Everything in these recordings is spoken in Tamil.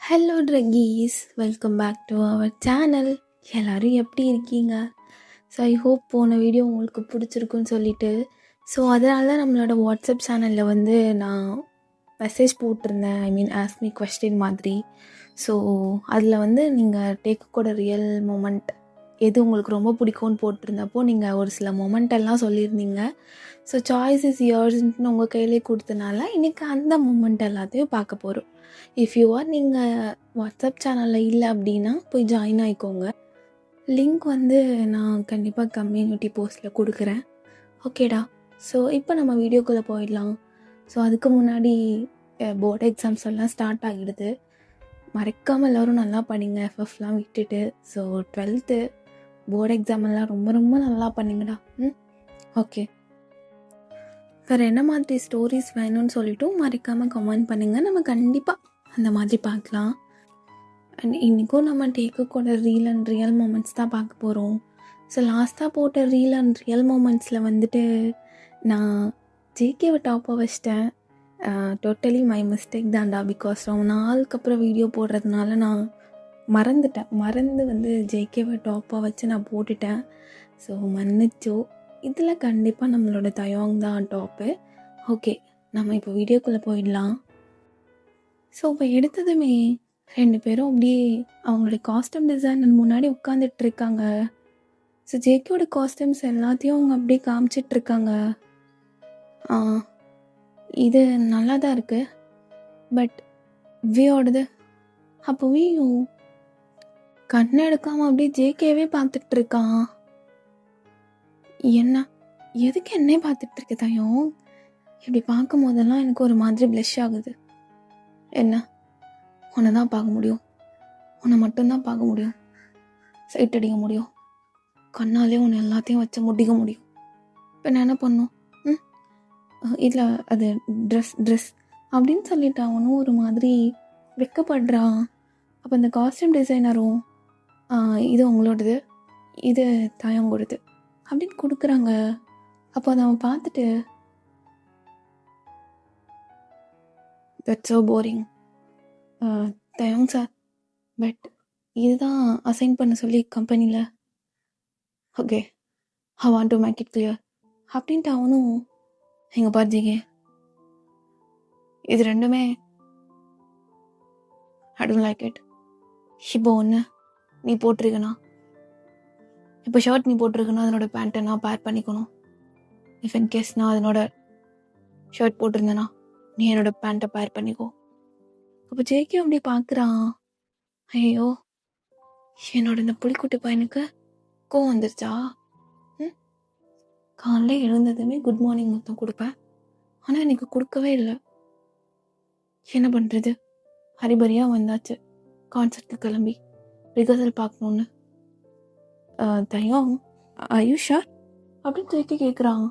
ஹலோ ட்ரகீஸ், welcome back to our channel. எல்லோரும் எப்படி இருக்கீங்க? ஸோ ஐ ஹோப் போன வீடியோ உங்களுக்கு பிடிச்சிருக்குன்னு சொல்லிட்டு அதனால தான் நம்மளோட வாட்ஸ்அப் சேனலில் நான் மெசேஜ் போட்டிருந்தேன். ஐ மீன் ஆஸ்க் மீ கொஸ்டின் மாதிரி. ஸோ அதில் நீங்கள் டேக்கோட ரியல் மூமெண்ட் எது உங்களுக்கு ரொம்ப பிடிக்கும்னு போட்டிருந்தப்போ நீங்கள் ஒரு சில மொமெண்ட் எல்லாம் சொல்லியிருந்தீங்க. ஸோ சாய்ஸ் இஸ் யோர்ஸ்ன்னு உங்கள் கையிலே கொடுத்தனால இன்றைக்கி அந்த மூமெண்ட் எல்லாத்தையும் பார்க்க போகிறோம். இஃப் யூ ஆர் நீங்கள் வாட்ஸ்அப் சேனலில் இல்லை அப்படின்னா போய் ஜாயின் ஆகிக்கோங்க. லிங்க் நான் கண்டிப்பாக கம்யூனிட்டி போஸ்ட்டில் கொடுக்குறேன். ஓகேடா. ஸோ இப்போ நம்ம வீடியோக்குள்ளே போயிடலாம். ஸோ அதுக்கு முன்னாடி போர்டு எக்ஸாம்ஸ் எல்லாம் ஸ்டார்ட் ஆகிடுது. மறக்காமல் எல்லோரும் நல்லா படிங்க, எஃப்எஃப்லாம் விட்டுட்டு. ஸோ 12th போர்டு எக்ஸாம் எல்லாம் ரொம்ப ரொம்ப நல்லா பண்ணிங்கடா. ஓகே. வேறு என்ன மாதிரி ஸ்டோரிஸ் வேணும்னு சொல்லிட்டும் மறக்காமல் கமெண்ட் பண்ணுங்கள். நம்ம கண்டிப்பாக அந்த மாதிரி பார்க்கலாம். அண்ட் இன்றைக்கும் நம்ம டேக்கோட ரீல் அண்ட் ரியல் மூமெண்ட்ஸ் தான் பார்க்க போகிறோம். ஸோ லாஸ்ட்டாக போட்ட ரீல் அண்ட் ரியல் மூமெண்ட்ஸில் நான் ஜேகேவை டாப்பாக வச்சிட்டேன். டோட்டலி மை மிஸ்டேக் தான்டா. பிகாஸ் ரொம்ப நாளுக்கு அப்புறம் வீடியோ போடுறதுனால நான் மறந்து ஜேகேவை டாப்பாக வச்சு நான் போட்டுட்டேன். ஸோ மன்னிச்சோ. இதில் கண்டிப்பாக நம்மளோட தயோங் தான் டாப்பு. ஓகே, நம்ம இப்போ வீடியோக்குள்ளே போயிடலாம். ஸோ இப்போ எடுத்ததுமே 2 பேரும் அப்படியே அவங்களுடைய காஸ்டியூம் டிசைனர் முன்னாடி உட்காந்துட்டு இருக்காங்க. ஸோ ஜேகேவோட காஸ்டியூம்ஸ் எல்லாத்தையும் அவங்க அப்படியே காமிச்சிட்ருக்காங்க. இது நல்லா தான் இருக்குது, பட் வியோடது. அப்போ வியோ கண்ணை எடுக்காமல் அப்படியே ஜேகேவே பார்த்துட்ருக்கான். என்ன, எதுக்கு என்னே பார்த்துட்ருக்கு தயம்? இப்படி பார்க்கும் போதெல்லாம் எனக்கு ஒரு மாதிரி ப்ளஷ் ஆகுது. என்ன, உன்னை தான் பார்க்க முடியும், உன்னை மட்டும்தான் பார்க்க முடியும், சைட் அடிக்க முடியும், கண்ணாலே உன்னை எல்லாத்தையும் வச்சு முடிக்க முடியும். இப்போ நான் என்ன பண்ணும்? இல்லை, அது ட்ரெஸ் அப்படின்னு சொல்லிட்டு அவனும் ஒரு மாதிரி வெக்கப்படுறான். அப்போ இந்த காஸ்டியூம் டிசைனரும் இது உங்களோடது, இது தயங்கோடது அப்படின்னு கொடுக்குறாங்க. அப்போ அதை அவன் பார்த்துட்டு, that's so boring Taeyong sir, but இதுதான் அசைன் பண்ண சொல்லி கம்பெனியில். Okay, I want to make it clear அப்படின்ட்டு அவனும், எங்க பாருஜிங்க, இது ரெண்டுமே ஐ டோன்ட் லைக் இட். இப்போ ஒன்று நீ போட்டிருக்கனா, இப்போ ஷர்ட் நீ போட்டிருக்கனா அதனோட பேண்ட்டை நான் பேர் பண்ணிக்கணும். இஃப் இன்கேஸ் நான் அதனோட ஷர்ட் போட்டிருந்தேனா நீ என்னோட பேண்ட்டை பேர் பண்ணிக்கோ. அப்போ ஜேகே அப்படி பார்க்குறான். ஐயோ, என்னோட இந்த புலிக்குட்டி பையனுக்கு கோவம் வந்துருச்சா? காலைல எழுந்ததுமே குட் மார்னிங் மொத்தம் கொடுப்பேன், ஆனால் எனக்கு கொடுக்கவே இல்லை. என்ன பண்ணுறது? ஹரிபரியாக வந்தாச்சு கான்சர்ட்டுக்கு கிளம்பி ரிஹர்சல் பார்க்கணுன்னு. தயம், ஆர் யூ ஷூர் அப்படின்னு ஜேகே கேட்குறான்.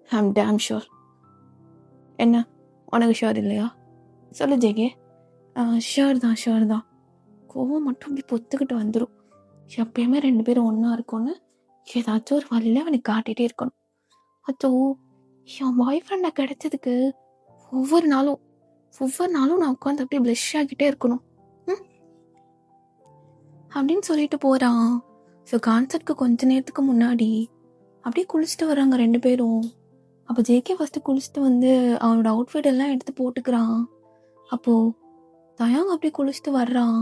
I'm dam sure. என்ன, உனக்கு ஷூர் இல்லையா? சொல்லு ஜேகே. ஷூர் தான். கோவம் மட்டும் இப்படி பொத்துக்கிட்டு வந்துடும். எப்பயுமே 2 பேரும் ஒன்றா இருக்கும்னு ஏதாச்சும் ஒரு வழியில் அவனுக்கு காட்டிகிட்டே இருக்கணும். அச்சோ, என் பாய் ஃப்ரெண்டை கிடைச்சதுக்கு ஒவ்வொரு நாளும் நான் உட்காந்து அப்படியே ப்ளஷ் ஆகிட்டே இருக்கணும் அப்படின்னு சொல்லிட்டு போகிறான். ஸோ கான்சர்ட்க்கு கொஞ்ச நேரத்துக்கு முன்னாடி அப்படியே குளிச்சுட்டு வராங்க 2 பேரும். அப்போ ஜேகே ஃபஸ்ட்டு குளிச்சுட்டு அவனோட அவுட்ஃபிட் எல்லாம் எடுத்து போட்டுக்கிறான். அப்போது தயாங் அப்படியே குளிச்சுட்டு வர்றான்.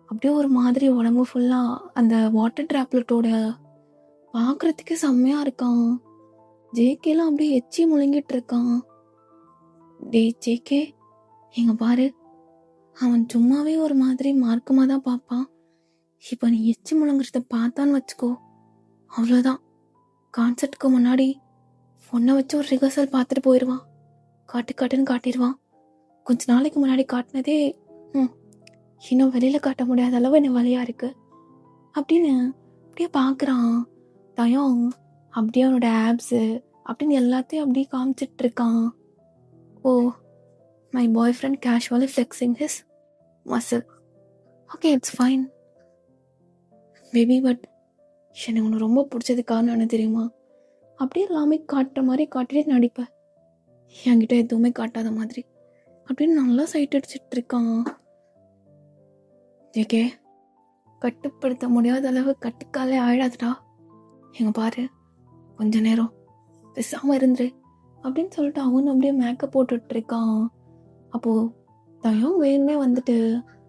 அப்படியே ஒரு மாதிரி உடம்பு ஃபுல்லாக அந்த வாட்டர் ட்ராப்லெட்டோட பார்க்குறதுக்கே செம்மையாக இருக்கான். ஜேகேலாம் அப்படியே எச்சி முழுங்கிட்டு இருக்கான். டேய் ஜேகே, எங்க பாரு, அவன் சும்மாவே ஒரு மாதிரி மார்க்கமாக தான் பார்ப்பான். இப்போ நீ எச்சி முழுங்குறத பார்த்தான்னு வச்சுக்கோ, அவ்வளோதான். கான்சர்ட்டுக்கு முன்னாடி பொண்ணை வச்சு ஒரு ரிஹர்சல் பார்த்துட்டு போயிடுவான். காட்டுன்னு காட்டிடுவான். கொஞ்ச நாளைக்கு முன்னாடி காட்டினதே இன்னும் வெளியில் காட்ட முடியாத அளவு என்ன வலியாக இருக்கு அப்படின்னு அப்படியே பார்க்குறான். தயம் அப்படியே அவனோட ஆப்ஸு அப்படின்னு எல்லாத்தையும் அப்படியே காமிச்சிட்டு இருக்கான். Oh, my boyfriend casually flexing his muscle. Okay, it's fine baby, but எனக்கு உன்னை ரொம்ப பிடிச்சது காரணம் என்ன தெரியுமா? அப்படியே எல்லாமே காட்டுற மாதிரி காட்டிட்டே நடிப்பேன், என்கிட்ட எதுவுமே காட்டாத மாதிரி அப்படின்னு நல்லா சைட் அடிச்சிட்டு இருக்கான். ஜேகே, கட்டுப்படுத்த முடியாத அளவு கட்டுக்காலே ஆயிடாதுடா. எங்க பாரு, கொஞ்ச நேரம் பேசாமல் இருந்துரு அப்படின்னு சொல்லிட்டு அவன் அப்படியே மேக்கப் போட்டுட்டு இருக்கான். அப்போது தயம் வேணுமே வந்துட்டு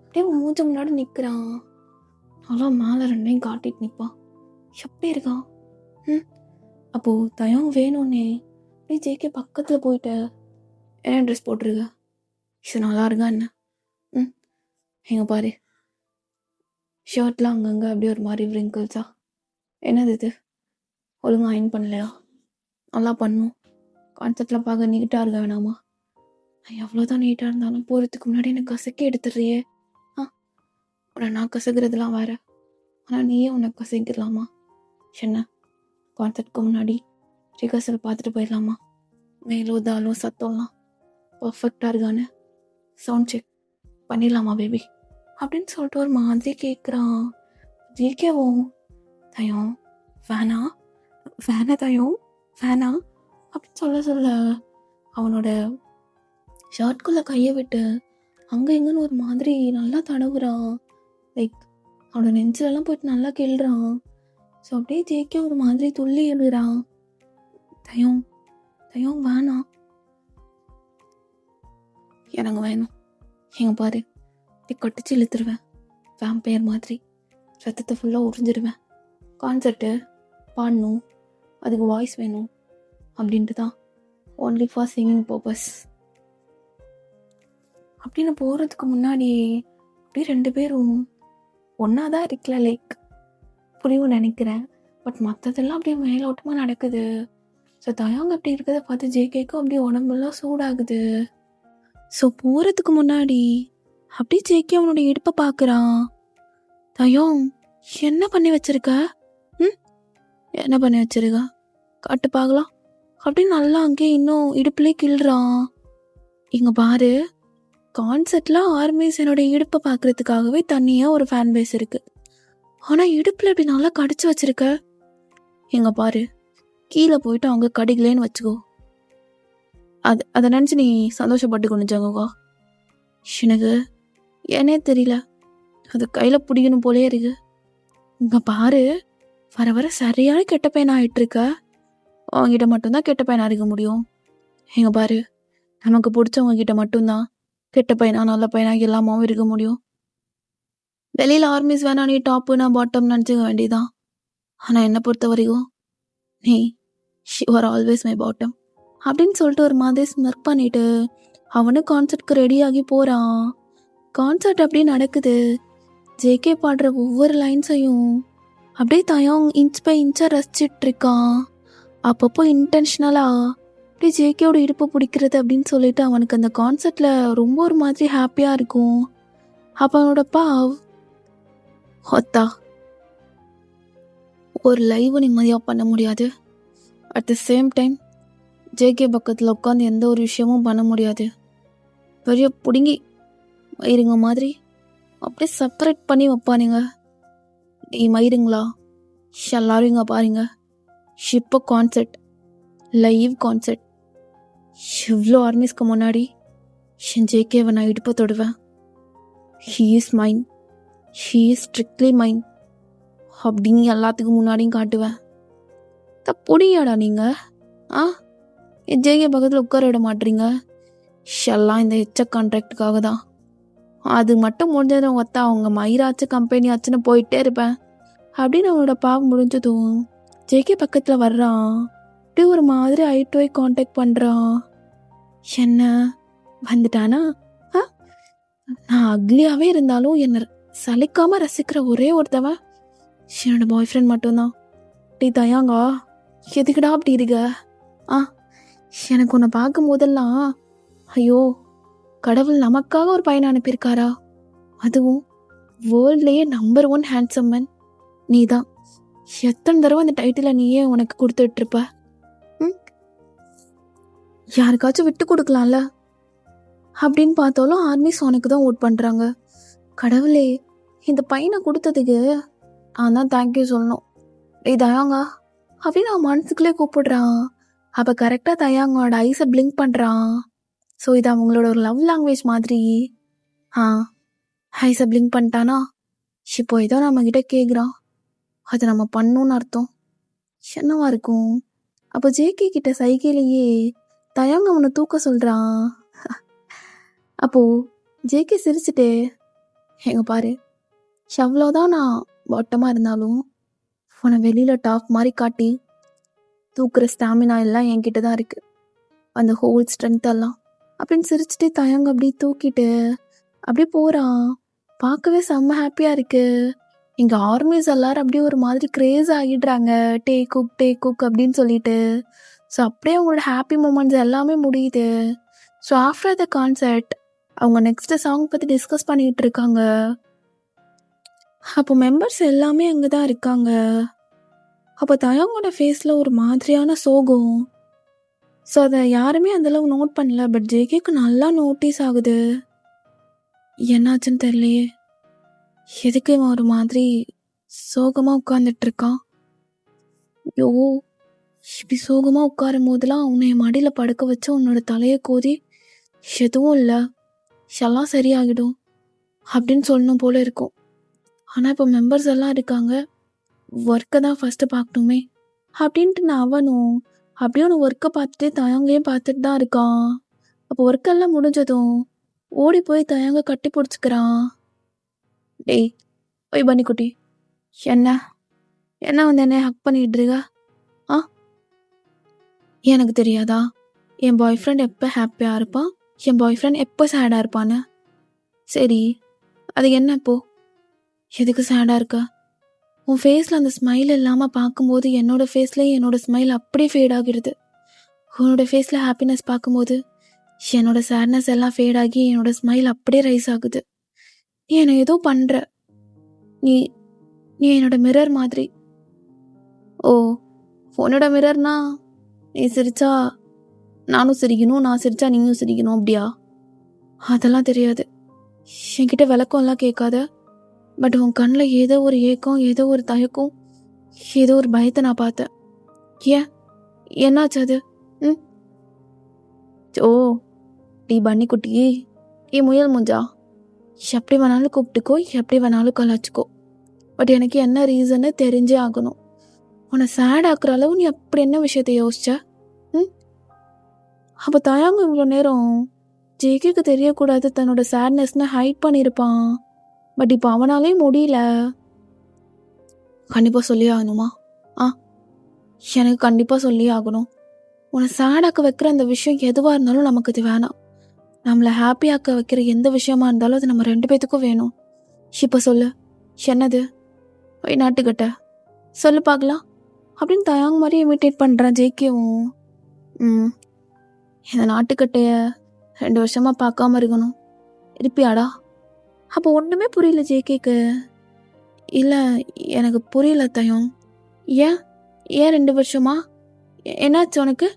அப்படியே மூஞ்ச முன்னாடி நிற்கிறான். நல்லா மேலே ரெண்டையும் காட்டிட்டு நிற்பான். எப்படி இருக்கான்? அப்போது தயம் வேணும்னே அப்படியே ஜேகே பக்கத்தில் போயிட்டு, என்ன ட்ரெஸ் போட்டிருக்க, இது நல்லா இருக்கா என்ன? எங்க பாரு, ஷர்ட்லாம் அங்கங்கே அப்படியே ஒரு மாதிரி விரிங்கிள்ஸா. என்னது இது, ஒழுங்காக அயன் பண்ணலையா? நல்லா பண்ணும். கான்செப்டில் பார்க்க நீட்டாக இருக்க வேணாமா? எவ்வளோதான் நீட்டாக இருந்தாலும் போகிறதுக்கு முன்னாடி எனக்கு கசக்கி எடுத்துடுறியே. உன்னை நான் கசக்கிறதுலாம் வேற, ஆனால் நீயே உனக்கு கசக்கிடலாமா? என்ன கான்செப்ட்க்கு முன்னாடி ரிகர்சல் பார்த்துட்டு போயிடலாமா? மேலோ தாலோ சத்தம்லாம் பர்ஃபெக்டாக இருக்கான்னு சவுண்ட் செக் பண்ணிடலாமா பேபி அப்படின்னு சொல்லிட்டு ஒரு மாதிரி கேட்குறான். ஜேகேவும் தயம் வேணா தயம் வேணா அப்படின்னு சொல்ல அவனோட ஷர்ட்குள்ளே கையை விட்டு அங்கே எங்கன்னு ஒரு மாதிரி நல்லா தடவுறான். லைக் அவனோட நெஞ்சிலெல்லாம் போயிட்டு நல்லா கிள்றான். ஸோ அப்படியே ஜேகே ஒரு மாதிரி துள்ளி எழுதுறான். தயம் வேணாம், எனக்கு வேணும். எங்க பாரு, இப்படி கட்டிச்சு இழுத்துருவேன் வேம்பயர் மாதிரி, ரத்தத்தை ஃபுல்லாக உறிஞ்சிடுவேன். கான்சர்ட்டு பாடணும், அதுக்கு வாய்ஸ் வேணும் அப்படின்ட்டு தான், ஓன்லி ஃபார் சிங்கிங் பர்பஸ் அப்படின்னு போகிறதுக்கு முன்னாடி அப்படியே ரெண்டு பேரும் ஒன்றா தான் இருக்கல. லைக் புரியும் நினைக்கிறேன். பட் மற்றதெல்லாம் அப்படியே மேலோட்டமாக நடக்குது. ஸோ தயாங்க அப்படி இருக்கிறத பார்த்து ஜேகேக்கும் அப்படியே உடம்பெல்லாம் சூடாகுது. ஸோ போகிறதுக்கு முன்னாடி அப்படியே ஜேகே அவனோட இடுப்பை பார்க்குறான். தயம், என்ன பண்ணி வச்சிருக்க? என்ன பண்ணி வச்சிருக்க, காட்டு பார்க்கலாம் அப்படின்னு நல்லா அங்கேயே இன்னும் இடுப்புலேயே கிள்றான். இங்கே பாரு, கான்சர்ட்டில் ஆர்மிஸ் என்னோட இடுப்பை பார்க்குறதுக்காகவே தனியாக ஒரு ஃபேன் பேஸ் இருக்குது. ஆனால் இடுப்பில் இப்படி நல்லா கடிச்சு வச்சிருக்க. இங்கே பாரு, கீழே போயிட்டு அவங்க கடிக்கலேன்னு வச்சுக்கோ, அதை நினச்சி நீ சந்தோஷப்பட்டு கொண்டுச்சாங்கக்கா. எனக்கு ஏனே தெரியல, அது கையில் பிடிக்கணும் போலே இருக்கு. இங்கே பாரு, வர வர சரியான கெட்ட பையனாக ஆகிட்டுருக்க. அவங்ககிட்ட மட்டும்தான் கெட்ட பையனாக இருக்க முடியும். இங்கே பாரு, நமக்கு பிடிச்சவங்ககிட்ட மட்டும்தான் கெட்ட பையனா நல்ல பையனாக எல்லாமாவும் இருக்க முடியும். வெளியில் ஆர்மிஸ் வேணா நீ டாப்பு நான் பாட்டம் நினச்சிக்க வேண்டியதான். ஆனால் என்னை பொறுத்த வரைக்கும் நீ யூஆர் ஆல்வேஸ் மை பாட்டம் அப்படின்னு சொல்லிட்டு ஒரு மாதிரி ஸ்மர்க் பண்ணிட்டு அவனும் கான்சர்ட்க்கு ரெடியாகி போகிறான். கான்சர்ட் அப்படியே நடக்குது. ஜேகே பாடுற ஒவ்வொரு லைன்ஸையும் அப்படியே தயம் இன்ச் பை இன்ச்சாக ரசிச்சிட்டு இருக்கான். அப்பப்போ இன்டென்ஷனலாக அப்படியே ஜேகேயோட இடுப்பை பிடிக்கிறது அப்படின்னு சொல்லிட்டு அவனுக்கு அந்த கான்சர்ட்டில் ரொம்ப ஒரு மாதிரி ஹாப்பியாக இருக்கும். அப்போ அவனோட பாவ் ஹொத்தா ஒரு லைவ் நிம்மதியாக பண்ண முடியாது. At the same time JK பக்கத்தில் உட்காந்து எந்த ஒரு விஷயமும் பண்ண முடியாது. பெரிய பிடுங்கி மயிருங்க மாதிரி அப்படியே செப்பரேட் பண்ணி வைப்பானுங்க. நீ மயிருங்களா, எல்லாரும் இங்கே பாருங்க, ஷிப்போ கான்சர்ட், லைவ் கான்சர்ட். இவ்வளோ ஆர்மிஸ்க்கு முன்னாடி என் ஜேகேவை நான் இடுப்பை தொடுவேன். He is mine, he is strictly mine அப்படின்னு எல்லாத்துக்கும் முன்னாடியும் காட்டுவேன். தப்புடியாடா நீங்கள் என் ஜேகே பக்கத்தில் உட்கார விட மாட்டீங்க. எல்லாம் இந்த கான்ட்ராக்டுக்காக தான். அது மட்டும் முடிஞ்சதை ஒத்தா அவங்க மயிராச்சு கம்பெனி ஆச்சுன்னு போயிட்டே இருப்பேன் அப்படின்னு அவனோட பாவம் முடிஞ்சதும் ஜேகே பக்கத்தில் வர்றான். அப்படியே ஒரு மாதிரி ஐ டு ஐ கான்டாக்ட் பண்ணுறான். என்ன வந்துட்டானா? நான் அக்லியாகவே இருந்தாலும் என்னை சலிக்காமல் ரசிக்கிற ஒரே ஒருத்தவன் என்னோட பாய் ஃப்ரெண்ட் மட்டும்தான். டீ தயாங்கா, எதுக்குடா அப்படி இருக்க? எனக்கு உன்னை பார்க்கும் போதெல்லாம் ஐயோ, கடவுள் நமக்காக ஒரு பையனை அனுப்பியிருக்காரா, அதுவும் வேர்ல்ட்லேயே நம்பர் 1 ஹேண்ட்ஸம் மேன் நீ தான். எத்தனை தடவை அந்த டைட்டிலை நீயே உனக்கு கொடுத்துட்ருப்ப. யாருக்காச்சும் விட்டு கொடுக்கலாம்ல அப்படின்னு பார்த்தாலும் ஆர்மிஸ் உனக்கு தான் ஓட் பண்ணுறாங்க. கடவுளே, இந்த பையனை கொடுத்ததுக்கு நான் தான் தேங்க்யூ சொல்லணும். டேய் தயாங்கா அப்படின்னு அவன் மனசுக்குள்ளே கூப்பிடுறான். அப்போ கரெக்டாக தயாங்கோட ஐஸை பிளிங்க் பண்ணுறான். ஸோ இது அவங்களோட ஒரு லவ் லாங்குவேஜ் மாதிரி. ஐஸை பிளிங்க் பண்ணிட்டானா இப்போ ஏதோ நம்மக்கிட்ட கேட்குறான், அதை நம்ம பண்ணணும்னு அர்த்தம். என்னவா இருக்கும்? அப்போ ஜேகே கிட்ட சைகையிலேயே தயங்க அவனை தூக்க சொல்கிறான். அப்போது ஜேகே சிரிச்சுட்டு, எங்க பாரு, எவ்வளோதான் நான் பாட்டமாக இருந்தாலும் உன்னை வெளியில் டாப் மாதிரி காட்டி தூக்குற ஸ்டாமினா எல்லாம் என்கிட்ட தான் இருக்குது, அந்த ஹோல் ஸ்ட்ரென்த் எல்லாம் அப்படின்னு சிரிச்சுட்டு தயங்க அப்படியே தூக்கிட்டு அப்படியே போகிறான். பார்க்கவே செம்ம ஹாப்பியாக இருக்குது. எங்கள் ஆர்மிஸ் எல்லாரும் அப்படியே ஒரு மாதிரி க்ரேஸ் ஆகிடுறாங்க, டேக் குக் அப்படின்னு சொல்லிட்டு. ஸோ அப்படியே அவங்களோட ஹாப்பி மூமெண்ட்ஸ் எல்லாமே முடியுது. ஸோ ஆஃப்டர் த கான்சர்ட் அவங்க நெக்ஸ்ட்டு சாங் பற்றி டிஸ்கஸ் பண்ணிகிட்டு இருக்காங்க. அப்போ மெம்பர்ஸ் எல்லாமே அங்கே தான் இருக்காங்க. அப்போ தயங்கோட ஃபேஸில் ஒரு மாதிரியான சோகம். ஸோ அதை யாருமே அந்தளவு நோட் பண்ணல. பட் ஜேகேக்கு நல்லா நோட்டீஸ் ஆகுது. என்னாச்சுன்னு தெரியலையே, எதுக்கு இவன் ஒரு மாதிரி சோகமாக உட்காந்துட்டு இருக்கான்? ஐயோ, இப்படி சோகமாக உட்காரும் போதெல்லாம் உன்னை மடியில் படுக்க வச்சு உன்னோட தலையை கோதி எதுவும் இல்லை, எல்லாம் சரியாகிடும் அப்படின்னு சொல்லணும் போல இருக்கும். ஆனால் இப்போ மெம்பர்ஸ் எல்லாம் இருக்காங்க, ஒர்க்கை தான் ஃபஸ்ட்டு பார்க்கணுமே அப்படின்ட்டு நான் அவனும் அப்படியே ஒன்று ஒர்க்கை பார்த்துட்டு தயங்கையும் பார்த்துட்டு தான் இருக்கான். அப்போ ஒர்க்கெல்லாம் முடிஞ்சதும் ஓடி போய் தயங்க கட்டி பிடிச்சிக்கிறான். டேய் போய் பன்னிக்குட்டி, என்ன வந்து என்னை ஹக் பண்ணிட்டு இருக்க? எனக்கு தெரியாதா என் பாய் ஃப்ரெண்ட் எப்போ ஹாப்பியாக இருப்பான், என் பாய் ஃப்ரெண்ட் எப்போ சேடாக இருப்பான்னு? சரி, அது என்ன இப்போ? எதுக்கு சேடாக இருக்க? உன் ஃபேஸில் அந்த ஸ்மைல் இல்லாமல் பார்க்கும்போது என்னோடய ஃபேஸ்லேயும் என்னோடய ஸ்மைல் அப்படியே ஃபேட் ஆகிடுது. உன்னோட ஃபேஸில் ஹாப்பினஸ் பார்க்கும்போது என்னோட சேட்னஸ் எல்லாம் ஃபேட் ஆகி என்னோட ஸ்மைல் அப்படியே ரைஸ் ஆகுது. நீ என்னை ஏதோ பண்ணுற, நீ நீ என்னோட மிரர் மாதிரி. ஓ, உன்னோட மிரர்னா நீ சிரிச்சா நானும் சிரிக்கணும், நான் சிரிச்சா நீயும் சிரிக்கணும் அப்படியா? அதெல்லாம் தெரியாது, என்கிட்ட விளக்கம்லாம் கேட்காத. பட் உன் கண்ணில் ஏதோ ஒரு ஏக்கம், ஏதோ ஒரு தயக்கம், ஏதோ ஒரு பயத்தை நான் பார்த்தேன். ஏன், என்னாச்சு அது? ஓ டீ பன்னிக்குட்டி, முயல் முஞ்சா, எப்படி வேணாலும் கூப்பிட்டுக்கோ, எப்படி வேணாலும் கலாச்சிக்கோ. பட் எனக்கு என்ன ரீசன்னு தெரிஞ்சே ஆகணும். உன்னை சேட் ஆக்குற அளவு நீ அப்படி என்ன விஷயத்த யோசிச்ச? அப்போ தயாங்க இவ்வளோ நேரம் ஜேகேக்கு தெரியக்கூடாது தன்னோட சேட்னஸ்ன்னு ஹைட் பண்ணியிருப்பான். பட் இப்போ அவனாலே முடியல. கண்டிப்பாக சொல்லி ஆகணுமா? எனக்கு கண்டிப்பாக சொல்லி ஆகணும். உன்னை சேடாக்க வைக்கிற அந்த விஷயம் எதுவாக இருந்தாலும் நமக்கு இது வேணாம். நம்மளை ஹாப்பியாக்க வைக்கிற எந்த விஷயமா இருந்தாலும் அது நம்ம 2 பேத்துக்கும் வேணும். இப்போ சொல்லு, என்னது? போய் நாட்டுக்கிட்ட சொல்லு பார்க்கலாம் அப்படின்னு தயாங்க மாதிரி இமிட்டேட் பண்ணுறான் ஜேகேவும். இந்த நாட்டுக்கட்டைய 2 வருஷமாக பார்க்காம இருக்கணும், இருப்பியாடா? அப்போ ஒன்றுமே புரியல ஜேகேக்கு. இல்லை, எனக்கு புரியல தயம். ஏன் 2 வருஷமா? என்னாச்சு உனக்கு?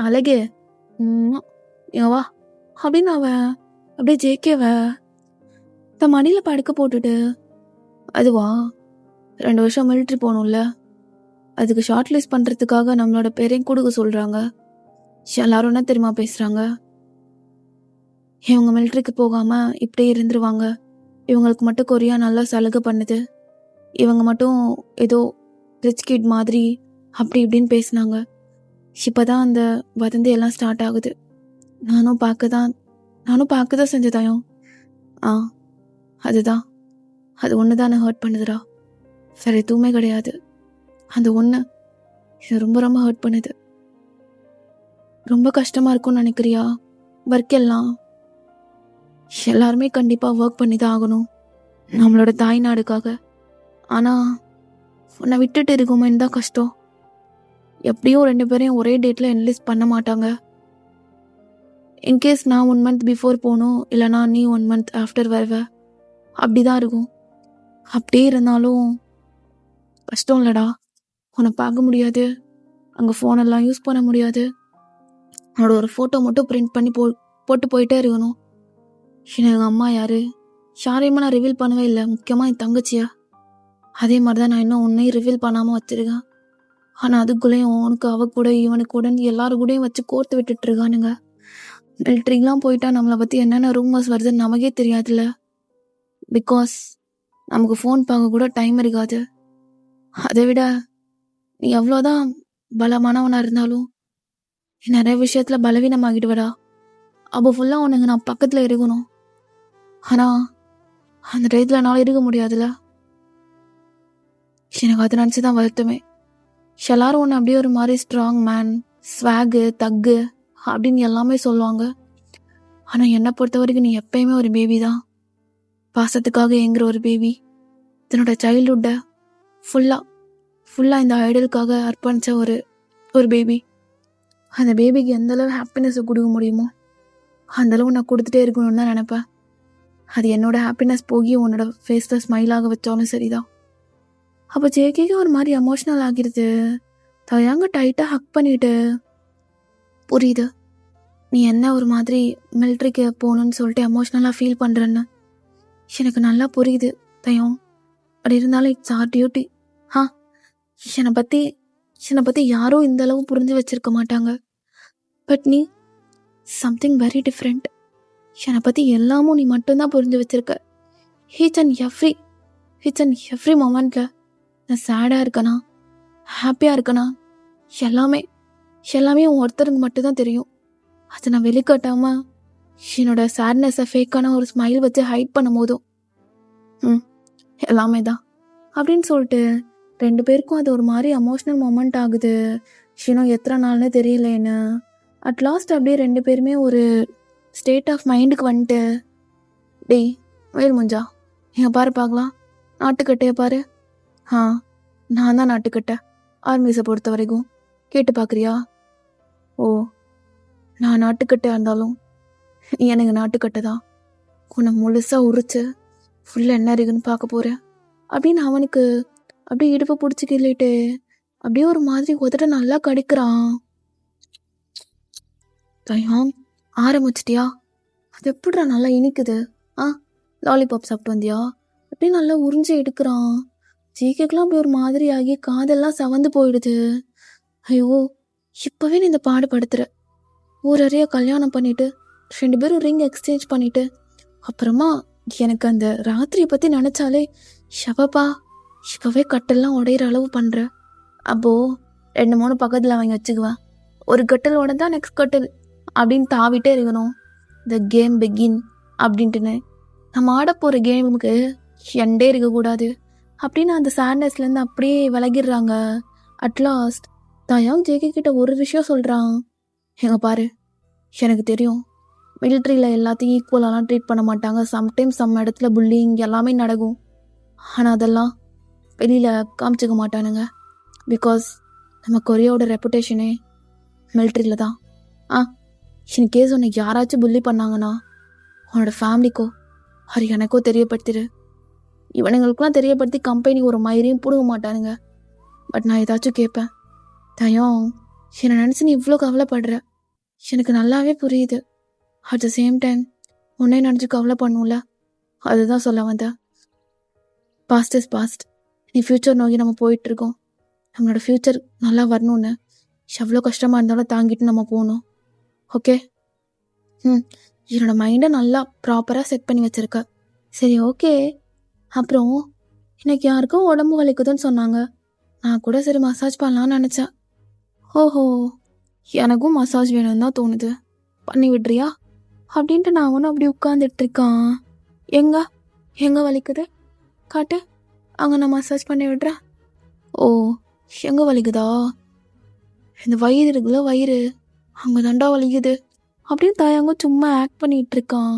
அழகு வா அப்படின்னு அவன் அப்படியே ஜேகேவ தன் மடியில் படுக்க போட்டுட்டு, அதுவா 2 வருஷம் மிலிட்ரி போகணும்ல, அதுக்கு ஷார்ட் லிஸ்ட் பண்ணுறதுக்காக நம்மளோட பேரையும் கொடுக்க சொல்கிறாங்க. எல்லாரும் என்ன தெரியுமா பேசுகிறாங்க? இவங்க மிலிட்ரிக்கு போகாமல் இப்படியே இருந்துருவாங்க, இவங்களுக்கு மட்டும் கொரியா நல்லா சலுகை பண்ணுது, இவங்க மட்டும் ஏதோ ரிச் கிட் மாதிரி அப்படி இப்படின்னு பேசினாங்க. இப்போ தான் அந்த வதந்தி எல்லாம் ஸ்டார்ட் ஆகுது. நானும் பார்க்க தான் செஞ்சதாயும். அதுதான், அது ஒன்று தான் நான் ஹர்ட் பண்ணுதுடா, வேறு எதுவுமே கிடையாது. அந்த ஒன்று ரொம்ப ரொம்ப ஹர்ட் பண்ணுது. ரொம்ப கஷ்டமாக இருக்கும்னு நினைக்கிறியா? ஒர்க் எல்லாம் எல்லாருமே கண்டிப்பாக ஒர்க் பண்ணி தான் ஆகணும் நம்மளோட தாய்நாடுக்காக. ஆனால் உன்னை விட்டுட்டு இருக்குமேன்னு தான் கஷ்டம். எப்படியும் 2 பேரையும் ஒரே டேட்டில் என்லிஸ்ட் பண்ண மாட்டாங்க. இன்கேஸ் நான் 1 மந்த் பிஃபோர் போகணும், இல்லைனா நீ 1 மந்த் ஆஃப்டர் வருவ, அப்படி தான் இருக்கும். அப்படியே இருந்தாலும் கஷ்டம் இல்லைடா. உன்னை பார்க்க முடியாது, அங்கே ஃபோனெல்லாம் யூஸ் பண்ண முடியாது, அவனோட ஒரு ஃபோட்டோ மட்டும் பிரிண்ட் பண்ணி போட்டு போயிட்டே இருக்கணும். எங்கள் அம்மா யாரையுமே நான் ரிவீல் பண்ணவே இல்லை, முக்கியமாக என் தங்கச்சியா. அதே மாதிரி தான் நான் இன்னும் உன்னையும் ரிவீல் பண்ணாமல் வச்சுருக்கேன். ஆனால் அதுக்குள்ளேயும் உனக்கு அவ கூட இவனுக்கு கூட எல்லாரு கூடயும் வச்சு கோர்த்து விட்டுட்டு இருக்கானுங்க. மிலிட்ரிக்கெலாம் போயிட்டா நம்மளை பற்றி என்னென்ன ரூமர்ஸ் வருதுன்னு நமக்கே தெரியாதுல்ல. பிகாஸ் நமக்கு ஃபோன் பார்க்க கூட டைம் இருக்காது. அதை விட நீ எவ்வளோதான் பலமானவனாக இருந்தாலும் நீ நிறைய விஷயத்தில் பலவீனமாகிடுவடா. அப்போ ஃபுல்லாக உனக்கு நான் பக்கத்தில் இருக்கணும். ஆனால் அந்த டயத்தில் என்னால் இருக்க முடியாதுல்ல. எனக்கு அதை நினச்சி தான் வருத்தமே. எல்லாரும் ஒன்று அப்படியே ஒரு மாதிரி ஸ்ட்ராங் மேன், ஸ்வாகு, தக்கு அப்படின்னு எல்லாமே சொல்லுவாங்க. ஆனால் என்னை பொறுத்த வரைக்கும் நீ எப்பயுமே ஒரு பேபி தான். பாசத்துக்காக ஏங்குற ஒரு பேபி. தன்னோட சைல்ட்ஹுட்டை ஃபுல்லாக இந்த ஐடலுக்காக அர்ப்பணித்த ஒரு பேபி. அந்த பேபிக்கு எந்தளவு ஹாப்பினஸை கொடுக்க முடியுமோ அந்தளவு நான் கொடுத்துட்டே இருக்கணும்னு தான் நினப்பேன். அது என்னோட ஹாப்பினஸ் போகி உன்னோட ஃபேஸில் ஸ்மைலாக வச்சாலும் சரிதான். அப்போ ஜேகேக்கு ஒரு மாதிரி எமோஷ்னல் ஆகிடுது. தயாங்க டைட்டாக ஹக் பண்ணிட்டு, புரியுது நீ என்ன ஒரு மாதிரி மிலிட்ரிக்கு போகணுன்னு சொல்லிட்டு எமோஷ்னலாக ஃபீல் பண்ணுறேன்னு. எனக்கு நல்லா புரியுது தயம். அப்படி இருந்தாலும் இட்ஸ் ஆர் டியூட்டி. என்னை பற்றி யாரும் இந்த அளவு புரிஞ்சு வச்சிருக்க மாட்டாங்க. பட் நீ சம்திங் வெரி டிஃப்ரெண்ட். என்னை பற்றி எல்லாமும் நீ மட்டும்தான் புரிஞ்சு வச்சிருக்க. ஈச் அண்ட் எவ்ரி மொமெண்ட்டில் நான் சேடாக இருக்கனா, ஹாப்பியாக இருக்கனா, எல்லாமே ஒருத்தருக்கு மட்டும்தான் தெரியும். அதை நான் வெளிக்காட்டாமல் என்னோட சேட்னஸை ஃபேக்கான ஒரு ஸ்மைல் வச்சு ஹைட் பண்ணும் போதும் எல்லாமே தான் அப்படின்னு சொல்லிட்டு 2 பேருக்கும் அது ஒரு மாதிரி எமோஷ்னல் மொமெண்ட் ஆகுது. இன்னும் எத்தனை நாள்னு தெரியலேன்னு அட்லாஸ்ட் அப்படியே 2 பேருமே ஒரு ஸ்டேட் ஆஃப் மைண்டுக்கு வந்துட்டு, டேய் வேல் முஞ்சா எங்கள் பாரு பார்க்கலாம், நாட்டுக்கட்டையை பாரு. நான் தான் நாட்டுக்கட்டை ஆர்மிஸை பொறுத்த வரைக்கும். கேட்டு பார்க்குறியா? ஓ, நான் நாட்டுக்கட்டையாக இருந்தாலும் எனக்கு நாட்டுக்கட்டை தான். உன்னை முழுசாக உரிச்சு ஃபுல்லாக என்ன இருக்குன்னு பார்க்க போகிறேன் அப்படின்னு அவனுக்கு அப்படியே இடுப்பை பிடிச்சி கிள்ளிட்டு அப்படியே ஒரு மாதிரி உதட்ட நல்லா கடிக்கிறான். தயம் ஆரம்பிச்சிட்டியா? அது எப்படிடா நல்லா இனிக்குது? லாலிபாப் சாப்பிட்டு வந்தியா? அப்படியே நல்லா உறிஞ்சி எடுக்கிறான். ஜிகேக்கெலாம் அப்படி ஒரு மாதிரி ஆகி காதெல்லாம் சவந்து போயிடுது. ஐயோ, இப்போவே நீ இந்த பாடுபடுத்துகிற. ஊரறைய கல்யாணம் பண்ணிவிட்டு 2 பேரும் ரிங் எக்ஸ்சேஞ்ச் பண்ணிவிட்டு அப்புறமா எனக்கு அந்த ராத்திரியை பற்றி நினச்சாலே ஷவப்பா, இப்போவே கட்டெல்லாம் உடையிற அளவு பண்ணுற. அப்போது 2-3 பக்கத்தில் அவங்க வச்சுக்குவேன். ஒரு கட்டல் உடனே தான் நெக்ஸ்ட் கட்டல் அப்படின்னு தாவிட்டே இருக்கணும். த கேம் பிகின் அப்படின்ட்டுன்னு நம்ம ஆட போகிற கேமுக்கு எண்டே இருக்கக்கூடாது அப்படின்னு அந்த சேட்னஸ்லேருந்து அப்படியே விலகிடுறாங்க. அட்லாஸ்ட் தயாங் ஜேகே கிட்ட ஒரு விஷயம் சொல்கிறான். எங்க பாரு, எனக்கு தெரியும் மிலிட்ரியில் எல்லாத்தையும் ஈக்குவலாலாம் ட்ரீட் பண்ண மாட்டாங்க. சம்டைம்ஸ் நம்ம இடத்துல புல்லிங் எல்லாமே நடக்கும். ஆனால் அதெல்லாம் வெளியில் காமிச்சிக்க மாட்டானுங்க. பிகாஸ் நம்ம கொரியாவோட ரெப்புடேஷனே மிலிட்ரியில் தான். இன்கேஸ் உன்னை யாராச்சும் புல்லி பண்ணாங்கன்னா உன்னோட ஃபேமிலிக்கோ அது எனக்கோ தெரியப்படுத்திடு. இவனுங்களுக்குலாம் தெரியப்படுத்தி கம்பெனி ஒரு மயிரையும் பிடுங்க மாட்டானுங்க. பட் நான் ஏதாச்சும் கேட்பேன். தயம், என்னை நினச்சி நீ இவ்வளோ கவலைப்படுற எனக்கு நல்லாவே புரியுது. அட் த சேம் டைம் உன்னை நினச்சி கவலை பண்ணும்ல, அதுதான் சொல்ல வந்தேன். Past is past. நீ ஃப்யூச்சர் நோக்கி நம்ம போயிட்டுருக்கோம். நம்மளோட ஃப்யூச்சர் நல்லா வரணும்னு எவ்வளோ கஷ்டமாக இருந்தாலும் தாங்கிட்டு நம்ம போகணும். ஓகே? என்னோட மைண்டை நல்லா ப்ராப்பராக செட் பண்ணி வச்சுருக்க. சரி, ஓகே. அப்புறம் இன்னைக்கு யாருக்கும் உடம்பு வலிக்குதுன்னு சொன்னாங்க. நான் கூட சரி மசாஜ் பண்ணலான்னு நினச்சேன். ஓஹோ, எனக்கும் மசாஜ் வேணும்னு தான் தோணுது, பண்ணி விட்றியா அப்படின்ட்டு நான் அவனும் அப்படி உட்காந்துட்ருக்கான். எங்கே வலிக்குது காட்டு, அங்கே நான் மசாஜ் பண்ணி விடுறேன். ஓ, எங்கே வலிக்குதா? இந்த வயிறு இருக்குல்ல, வயிறு அங்கே தாண்டா வலிக்குது அப்படின்னு தாயாங்க சும்மா ஆக்ட் பண்ணிகிட்ருக்கான்.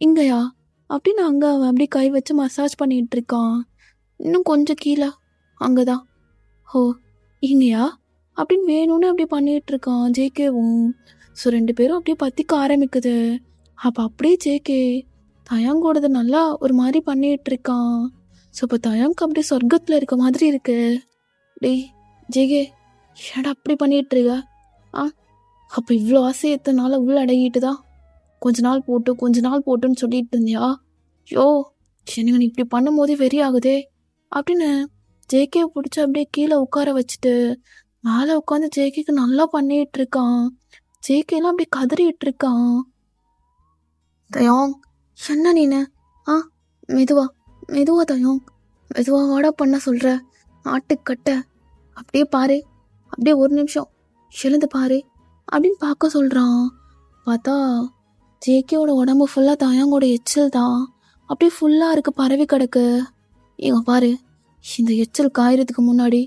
இங்கேயா அப்படின்னு அங்கே அவன் அப்படி கை வச்சு மசாஜ் பண்ணிகிட்ருக்கான். இன்னும் கொஞ்சம் கீழே, அங்கே தான். ஓ, இங்கேயா அப்படின்னு வேணும்னு அப்படி பண்ணிகிட்ருக்கான் ஜேகேவும். ஸோ 2 பேரும் அப்படியே பற்றிக்க ஆரம்பிக்குது. அப்போ அப்படியே ஜேகே தயாங்கோடது நல்லா ஒரு மாதிரி பண்ணிகிட்ருக்கான். ஸோ இப்போ தயாங்க்கு அப்படியே சொர்க்கத்தில் இருக்க மாதிரி இருக்கு. டேய் ஜேகே, ஏடா அப்படி பண்ணிகிட்ருக்க? அப்போ இவ்வளோ ஆசை எத்தனால உள்ள அடங்கிட்டு தான் கொஞ்ச நாள் போட்டுன்னு சொல்லிட்டு இருந்தியா? யோ, எனக்கு நீ இப்படி பண்ணும்போதே வெறி ஆகுதே அப்படின்னு ஜேகே பிடிச்சி அப்படியே கீழே உட்கார வச்சுட்டு மேலே உட்காந்து ஜேகேக்கு நல்லா பண்ணிகிட்டு இருக்கான். ஜேகேலாம் அப்படியே கதறிட்டு இருக்கான். தயோங், என்ன நீனு? ஆ, மெதுவா மெதுவா தயோங், மெதுவா வாடா பண்ண சொல்கிற ஆட்டுக்கட்டை. அப்படியே பாரு, அப்படியே ஒரு நிமிஷம் எழுந்து பாரு அப்படின்னு பார்க்க சொல்கிறான். பார்த்தா ஜேகேவோட உடம்பு ஃபுல்லாக தயாங்கோட எச்சில் தான் அப்படியே ஃபுல்லாக இருக்கு, பரவி கிடக்கு. இங்க பாரு, இந்த எச்சில் காயறதுக்கு முன்னாடி